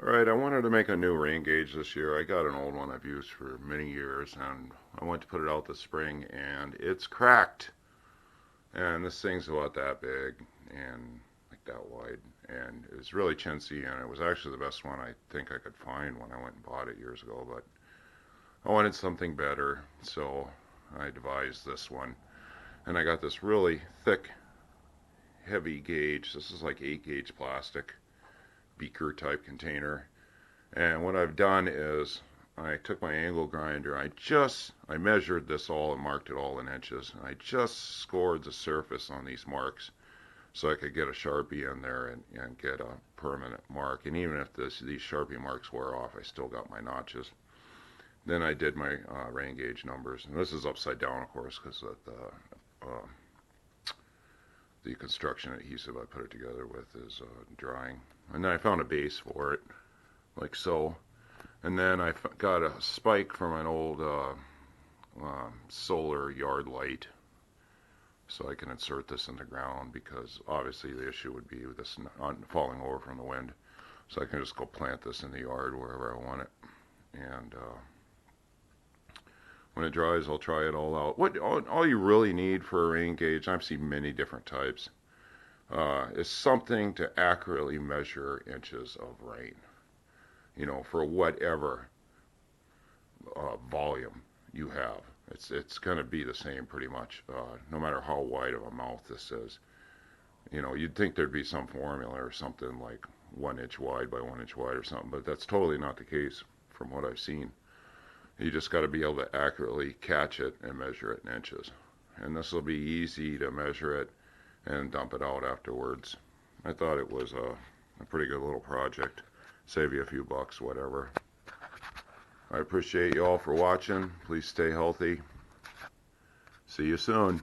Alright, I wanted to make a new rain gauge this year. I got an old one I've used for many years, and I went to put it out this spring, and it's cracked. And this thing's about that big and like that wide, and it was really chintzy, and it was actually the best one I think I could find when I went and bought it years ago. But I wanted something better, so I devised this one, and I got this really thick, heavy gauge. This is like 8 gauge plastic beaker type container. And what I've done is I took my angle grinder. I measured this all and marked it all in inches. I just scored the surface on these marks so I could get a Sharpie in there and get a permanent mark. And even if these Sharpie marks wear off, I still got my notches. Then I did my rain gauge numbers. And this is upside down, of course, because of the construction adhesive I put it together with is drying. And then I found a base for it, like so. And then I got a spike from an old solar yard light, so I can insert this in the ground because obviously the issue would be with this not falling over from the wind. So I can just go plant this in the yard wherever I want it. And when it dries, I'll try it all out. All you really need for a rain gauge, I've seen many different types, is something to accurately measure inches of rain. You know, for whatever volume you have. It's going to be the same pretty much, no matter how wide of a mouth this is. You know, you'd think there'd be some formula or something like 1 inch wide by 1 inch wide or something, but that's totally not the case from what I've seen. You just got to be able to accurately catch it and measure it in inches. And this will be easy to measure it and dump it out afterwards. I thought it was a pretty good little project. Save you a few bucks, whatever. I appreciate you all for watching. Please stay healthy. See you soon.